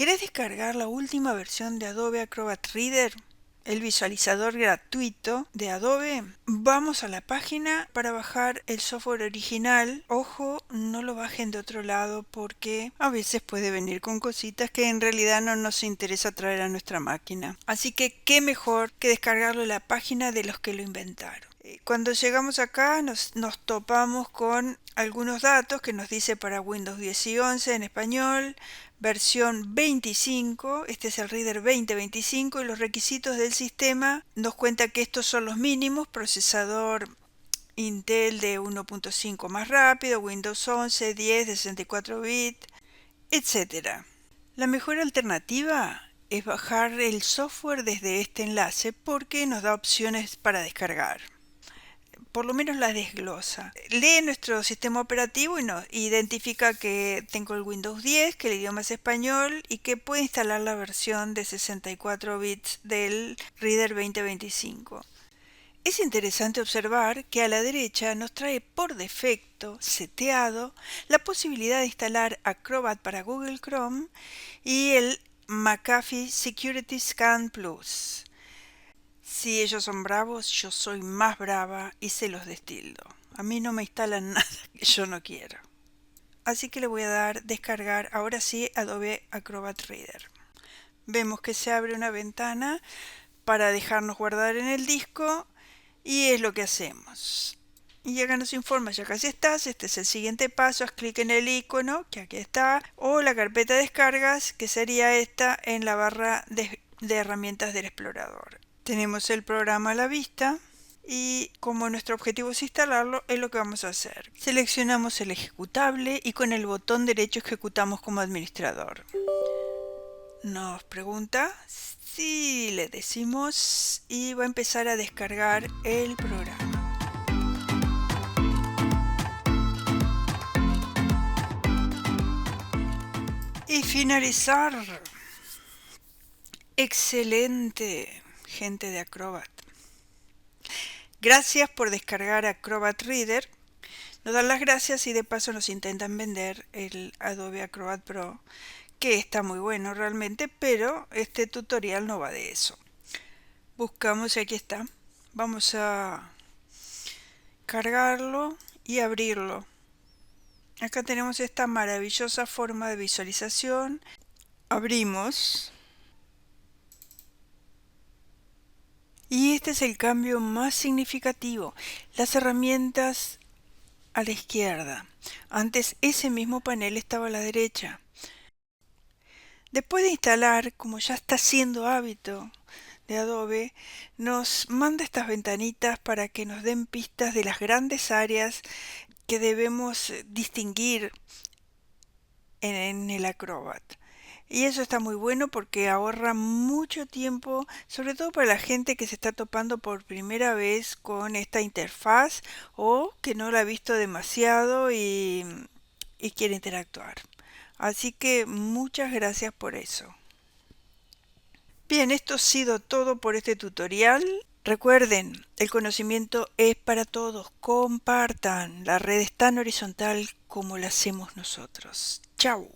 ¿Querés descargar la última versión de Adobe Acrobat Reader? El visualizador gratuito de Adobe. Vamos a la página para bajar el software original. Ojo, no lo bajen de otro lado porque a veces puede venir con cositas que en realidad no nos interesa traer a nuestra máquina. Así que qué mejor que descargarlo en la página de los que lo inventaron. Cuando llegamos acá nos topamos con algunos datos que nos dice para Windows 10 y 11 en español, versión 25, este es el Reader 2025 y los requisitos del sistema nos cuenta que estos son los mínimos: procesador Intel de 1.5 más rápido, Windows 11, 10 de 64 bits, etc. La mejor alternativa es bajar el software desde este enlace porque nos da opciones para descargar. Por lo menos la desglosa. Lee nuestro sistema operativo y nos identifica que tengo el Windows 10, que el idioma es español y que puede instalar la versión de 64 bits del Reader 2025. Es interesante observar que a la derecha nos trae por defecto, seteado, la posibilidad de instalar Acrobat para Google Chrome y el McAfee Security Scan Plus. Si ellos son bravos, yo soy más brava y se los destildo. A mí no me instalan nada que yo no quiero. Así que le voy a dar descargar ahora sí Adobe Acrobat Reader. Vemos que se abre una ventana para dejarnos guardar en el disco y es lo que hacemos. Y acá nos informa, ya casi estás, este es el siguiente paso, haz clic en el icono, que aquí está, o la carpeta de descargas, que sería esta en la barra de herramientas del explorador. Tenemos el programa a la vista y como nuestro objetivo es instalarlo, es lo que vamos a hacer. Seleccionamos el ejecutable y con el botón derecho ejecutamos como administrador. Nos pregunta si le decimos y va a empezar a descargar el programa. Y finalizar. Excelente, gente de Acrobat. Gracias por descargar Acrobat Reader. Nos dan las gracias y de paso nos intentan vender el Adobe Acrobat Pro, que está muy bueno realmente, pero este tutorial no va de eso. Buscamos y aquí está. Vamos a cargarlo y abrirlo. Acá tenemos esta maravillosa forma de visualización. Abrimos. Y este es el cambio más significativo. Las herramientas a la izquierda. Antes ese mismo panel estaba a la derecha. Después de instalar, como ya está siendo hábito de Adobe, nos manda estas ventanitas para que nos den pistas de las grandes áreas que debemos distinguir en el Acrobat. Y eso está muy bueno porque ahorra mucho tiempo, sobre todo para la gente que se está topando por primera vez con esta interfaz o que no la ha visto demasiado y quiere interactuar. Así que muchas gracias por eso. Bien, esto ha sido todo por este tutorial. Recuerden, el conocimiento es para todos. Compartan. La red es tan horizontal como la hacemos nosotros. Chao.